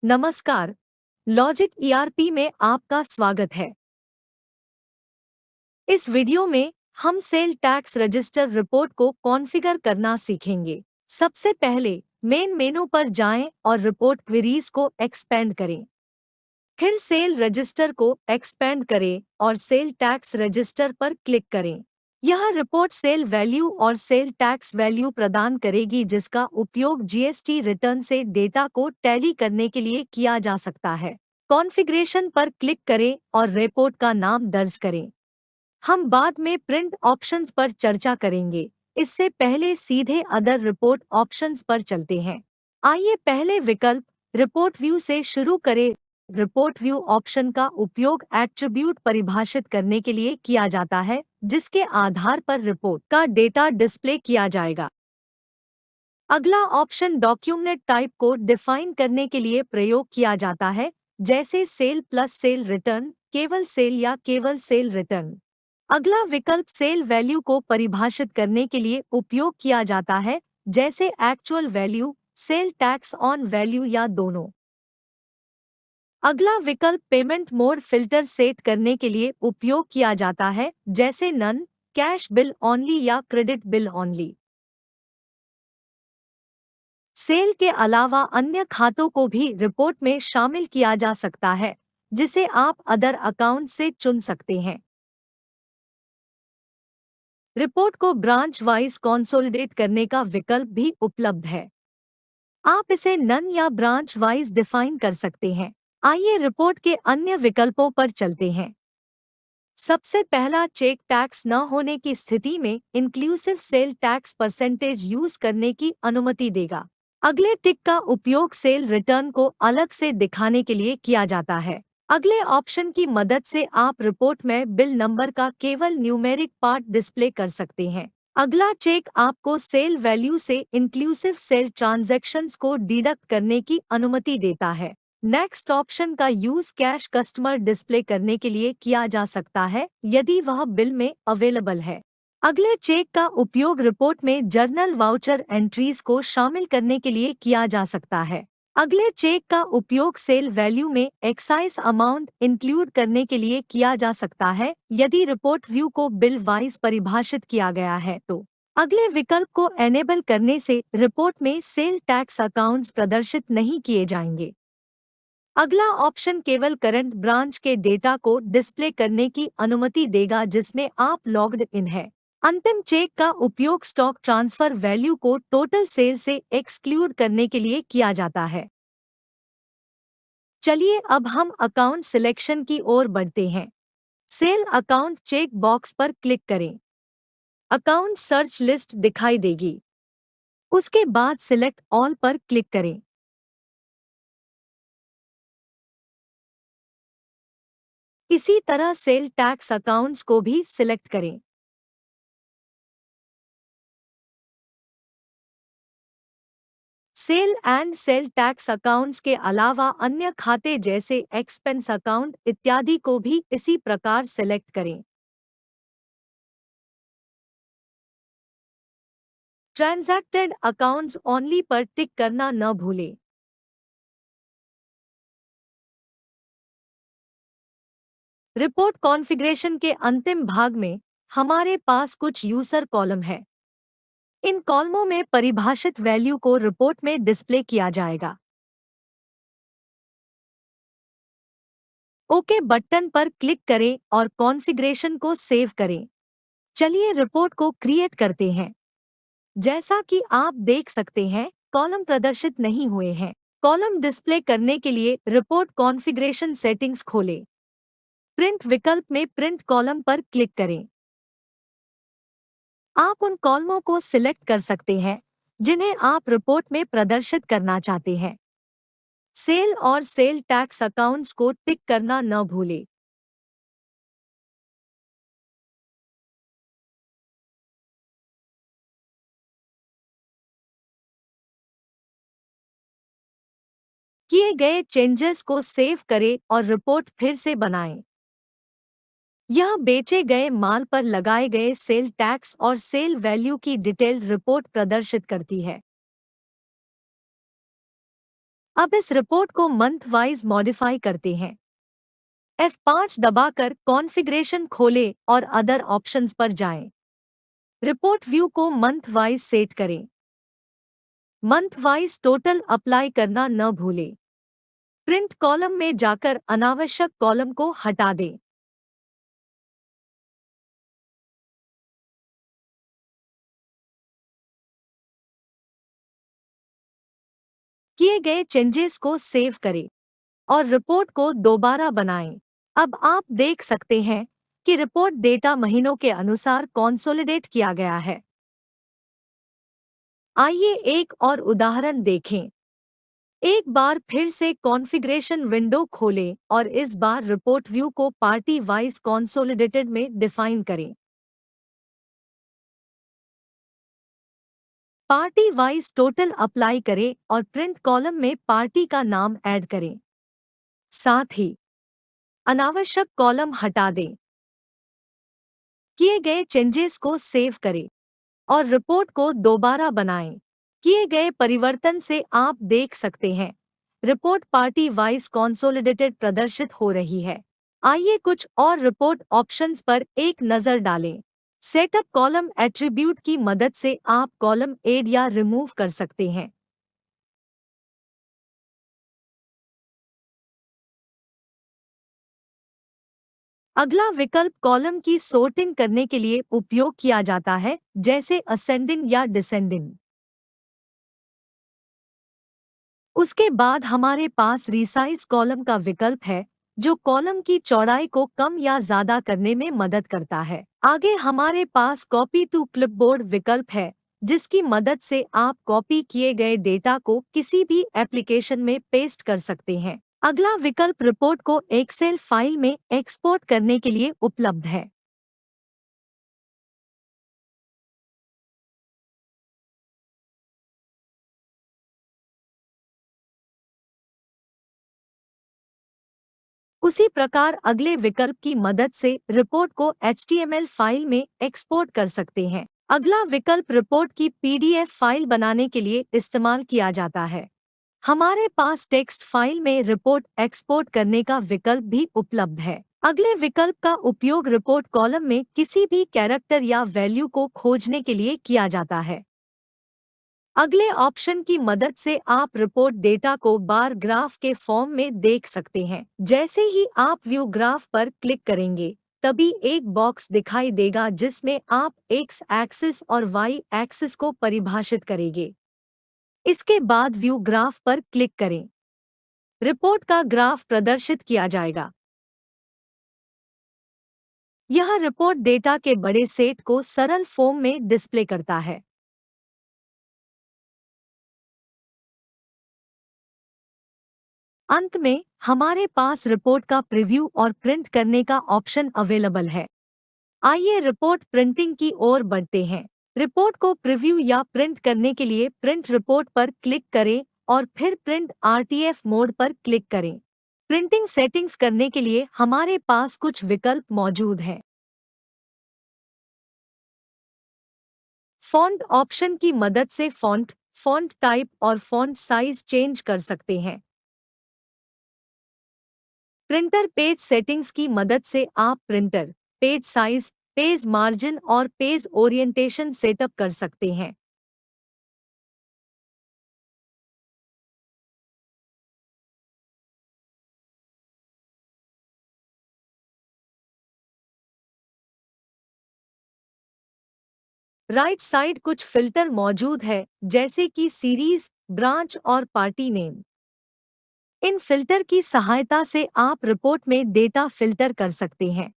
नमस्कार, logic ERP में आपका स्वागत है। इस वीडियो में हम सेल टैक्स रजिस्टर रिपोर्ट को कॉन्फ़िगर करना सीखेंगे। सबसे पहले मेन मेनू पर जाएं और रिपोर्ट क्वेरीज को एक्सपेंड करें। फिर सेल रजिस्टर को एक्सपेंड करें और सेल टैक्स रजिस्टर पर क्लिक करें। यह रिपोर्ट सेल वैल्यू और सेल टैक्स वैल्यू प्रदान करेगी, जिसका उपयोग जीएसटी रिटर्न से डेटा को टैली करने के लिए किया जा सकता है। कॉन्फ़िगरेशन पर क्लिक करें और रिपोर्ट का नाम दर्ज करें। हम बाद में प्रिंट ऑप्शंस पर चर्चा करेंगे। इससे पहले सीधे अदर रिपोर्ट ऑप्शंस पर चलते हैं। आइए पहले विकल्प रिपोर्ट व्यू से शुरू करें। रिपोर्ट व्यू ऑप्शन का उपयोग एट्रीब्यूट परिभाषित करने के लिए किया जाता है, जिसके आधार पर रिपोर्ट का डेटा डिस्प्ले किया जाएगा। अगला ऑप्शन डॉक्यूमेंट टाइप को डिफाइन करने के लिए प्रयोग किया जाता है, जैसे सेल प्लस सेल रिटर्न, केवल सेल या केवल सेल रिटर्न। अगला विकल्प सेल वैल्यू को परिभाषित करने के लिए उपयोग किया जाता है, जैसे actual value, sale tax on value या दोनों। अगला विकल्प पेमेंट मोड फिल्टर सेट करने के लिए उपयोग किया जाता है, जैसे नन, कैश बिल ओनली या क्रेडिट बिल ओनली। सेल के अलावा अन्य खातों को भी रिपोर्ट में शामिल किया जा सकता है, जिसे आप अदर अकाउंट से चुन सकते हैं। रिपोर्ट को ब्रांच वाइज कंसोलिडेट करने का विकल्प भी उपलब्ध है। आप इसे नन या ब्रांच वाइज डिफाइन कर सकते हैं। आइए रिपोर्ट के अन्य विकल्पों पर चलते हैं। सबसे पहला चेक टैक्स न होने की स्थिति में inclusive sale tax percentage use करने की अनुमति देगा। अगले टिक का उपयोग सेल रिटर्न को अलग से दिखाने के लिए किया जाता है। अगले ऑप्शन की मदद से आप रिपोर्ट में बिल नंबर का केवल न्यूमेरिक पार्ट डिस्प्ले कर सकते हैं। अगला चेक आपको सेल वैल्यू से इंक्लूसिव सेल ट्रांजैक्शंस को डिडक्ट करने की अनुमति देता है। नेक्स्ट ऑप्शन का यूज कैश कस्टमर डिस्प्ले करने के लिए किया जा सकता है, यदि वह बिल में अवेलेबल है। अगले चेक का उपयोग रिपोर्ट में जर्नल वाउचर एंट्रीज को शामिल करने के लिए किया जा सकता है। अगले चेक का उपयोग सेल वैल्यू में एक्साइज अमाउंट इंक्लूड करने के लिए किया जा सकता है, यदि रिपोर्ट व्यू को बिल वाइज परिभाषित किया गया है तो। अगले विकल्प को एनेबल करने से रिपोर्ट में सेल टैक्स अकाउंट्स प्रदर्शित नहीं किए जाएंगे। अगला ऑप्शन केवल करंट ब्रांच के डेटा को डिस्प्ले करने की अनुमति देगा, जिसमें आप लॉग्ड इन है। अंतिम चेक का उपयोग स्टॉक ट्रांसफर वैल्यू को टोटल सेल से एक्सक्लूड करने के लिए किया जाता है। चलिए अब हम अकाउंट सिलेक्शन की ओर बढ़ते हैं। सेल अकाउंट चेक बॉक्स पर क्लिक करें। अकाउंट सर्च लिस्ट दिखाई देगी। उसके बाद सिलेक्ट ऑल पर क्लिक करें। इसी तरह सेल टैक्स अकाउंट्स को भी सिलेक्ट करें। Sale and sale tax accounts के अलावा अन्य खाते जैसे एक्सपेंस अकाउंट इत्यादि को भी इसी प्रकार सेलेक्ट करें। ट्रांजैक्टेड अकाउंट्स ओनली पर टिक करना न भूलें। रिपोर्ट कॉन्फ़िगरेशन के अंतिम भाग में हमारे पास कुछ यूजर कॉलम है। इन कॉलमों में परिभाषित वैल्यू को रिपोर्ट में डिस्प्ले किया जाएगा। ओके बटन पर क्लिक करें और कॉन्फ़िगरेशन को सेव करें। चलिए रिपोर्ट को क्रिएट करते हैं। जैसा कि आप देख सकते हैं, कॉलम प्रदर्शित नहीं हुए हैं। कॉलम डिस्प्ले करने के लिए रिपोर्ट कॉन्फ़िगरेशन सेटिंग्स खोलें। प्रिंट विकल्प में प्रिंट कॉलम पर क्लिक करें। आप उन कॉलमों को सिलेक्ट कर सकते हैं जिन्हें आप रिपोर्ट में प्रदर्शित करना चाहते हैं। सेल और सेल टैक्स अकाउंट्स को टिक करना न भूलें। किए गए चेंजेस को सेव करें और रिपोर्ट फिर से बनाएं। यह बेचे गए माल पर लगाए गए सेल टैक्स और सेल वैल्यू की डिटेल्ड रिपोर्ट प्रदर्शित करती है। अब इस रिपोर्ट को मंथ वाइज मॉडिफाई करते हैं। F5 दबाकर कॉन्फ़िगरेशन खोलें और अदर ऑप्शंस पर जाएं। रिपोर्ट व्यू को मंथ वाइज सेट करें। मंथ वाइज टोटल अप्लाई करना न भूलें। प्रिंट कॉलम में जाकर अनावश्यक कॉलम को हटा दें। किए गए चेंजेस को सेव करें और रिपोर्ट को दोबारा बनाएं। अब आप देख सकते हैं कि रिपोर्ट डेटा महीनों के अनुसार कंसोलिडेट किया गया है। आइए एक और उदाहरण देखें। एक बार फिर से कॉन्फ़िगरेशन विंडो खोलें और इस बार रिपोर्ट व्यू को पार्टी वाइज कंसोलिडेटेड में डिफाइन करें। पार्टी वाइज टोटल अप्लाई करें और प्रिंट कॉलम में पार्टी का नाम ऐड करें। साथ ही अनावश्यक कॉलम हटा दें। किए गए चेंजेस को सेव करें और रिपोर्ट को दोबारा बनाएं। किए गए परिवर्तन से आप देख सकते हैं रिपोर्ट पार्टी वाइज कंसोलिडेटेड प्रदर्शित हो रही है। आइए कुछ और रिपोर्ट ऑप्शंस पर एक नज़र डालें। सेटअप कॉलम एट्रीब्यूट की मदद से आप कॉलम ऐड या रिमूव कर सकते हैं। अगला विकल्प कॉलम की सोर्टिंग करने के लिए उपयोग किया जाता है, जैसे असेंडिंग या डिसेंडिंग। उसके बाद हमारे पास रिसाइज कॉलम का विकल्प है, जो कॉलम की चौड़ाई को कम या ज्यादा करने में मदद करता है। आगे हमारे पास कॉपी टू क्लिपबोर्ड विकल्प है, जिसकी मदद से आप कॉपी किए गए डेटा को किसी भी एप्लीकेशन में पेस्ट कर सकते हैं। अगला विकल्प रिपोर्ट को एक्सेल फाइल में एक्सपोर्ट करने के लिए उपलब्ध है। उसी प्रकार अगले विकल्प की मदद से रिपोर्ट को HTML फाइल में एक्सपोर्ट कर सकते हैं। अगला विकल्प रिपोर्ट की PDF फाइल बनाने के लिए इस्तेमाल किया जाता है। हमारे पास टेक्स्ट फाइल में रिपोर्ट एक्सपोर्ट करने का विकल्प भी उपलब्ध है। अगले विकल्प का उपयोग रिपोर्ट कॉलम में किसी भी कैरेक्टर या वैल्यू को खोजने के लिए किया जाता है। अगले ऑप्शन की मदद से आप रिपोर्ट डेटा को बार ग्राफ के फॉर्म में देख सकते हैं। जैसे ही आप व्यू ग्राफ पर क्लिक करेंगे, तभी एक बॉक्स दिखाई देगा जिसमें आप एक्स एक्सिस और वाई एक्सिस को परिभाषित करेंगे। इसके बाद व्यू ग्राफ पर क्लिक करें। रिपोर्ट का ग्राफ प्रदर्शित किया जाएगा। यह रिपोर्ट डेटा के बड़े सेट को सरल फॉर्म में डिस्प्ले करता है। अंत में हमारे पास रिपोर्ट का प्रीव्यू और प्रिंट करने का ऑप्शन अवेलेबल है। आइए रिपोर्ट प्रिंटिंग की ओर बढ़ते हैं। रिपोर्ट को प्रीव्यू या प्रिंट करने के लिए प्रिंट रिपोर्ट पर क्लिक करें और फिर प्रिंट RTF मोड पर क्लिक करें। प्रिंटिंग सेटिंग्स करने के लिए हमारे पास कुछ विकल्प मौजूद हैं। फॉन्ट ऑप्शन की मदद से फॉन्ट, फॉन्ट टाइप और फॉन्ट साइज चेंज कर सकते हैं। प्रिंटर पेज सेटिंग्स की मदद से आप printer, page size, page margin और पेज ओरिएंटेशन सेटअप कर सकते हैं। राइट साइड कुछ फिल्टर मौजूद है, जैसे कि सीरीज, ब्रांच और पार्टी नेम। इन फिल्टर की सहायता से आप रिपोर्ट में डेटा फिल्टर कर सकते हैं।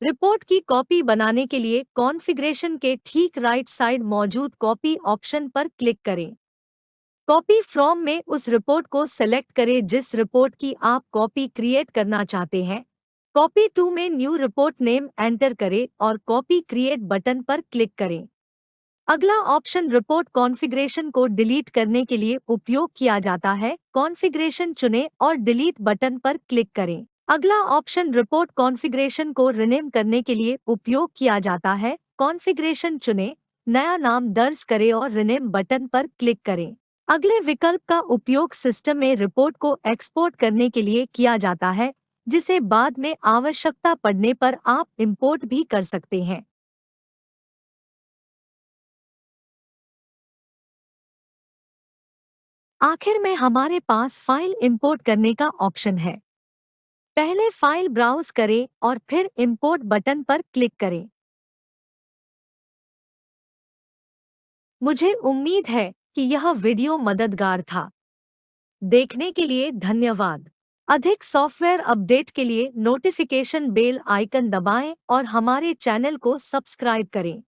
रिपोर्ट की कॉपी बनाने के लिए कॉन्फ़िगरेशन के ठीक राइट साइड मौजूद कॉपी ऑप्शन पर क्लिक करें। कॉपी फ्रॉम में उस रिपोर्ट को सेलेक्ट करें जिस रिपोर्ट की आप कॉपी क्रिएट करना चाहते हैं। कॉपी टू में न्यू रिपोर्ट नेम एंटर करें और कॉपी क्रिएट बटन पर क्लिक करें। अगला ऑप्शन रिपोर्ट कॉन्फ़िगरेशन को डिलीट करने के लिए उपयोग किया जाता है। कॉन्फ़िगरेशन चुनें और डिलीट बटन पर क्लिक करें। अगला ऑप्शन रिपोर्ट कॉन्फ़िगरेशन को रिनेम करने के लिए उपयोग किया जाता है। कॉन्फ़िगरेशन चुनें, नया नाम दर्ज करें और रिनेम बटन पर क्लिक करें। अगले विकल्प का उपयोग सिस्टम में रिपोर्ट को एक्सपोर्ट करने के लिए किया जाता है, जिसे बाद में आवश्यकता पड़ने पर आप इंपोर्ट भी कर सकते हैं। आखिर में हमारे पास फाइल इंपोर्ट करने का ऑप्शन है। पहले फाइल ब्राउज करें और फिर इंपोर्ट बटन पर क्लिक करें। मुझे उम्मीद है कि यह वीडियो मददगार था। देखने के लिए धन्यवाद। अधिक सॉफ्टवेयर अपडेट के लिए नोटिफिकेशन बेल आइकन दबाएं और हमारे चैनल को सब्सक्राइब करें।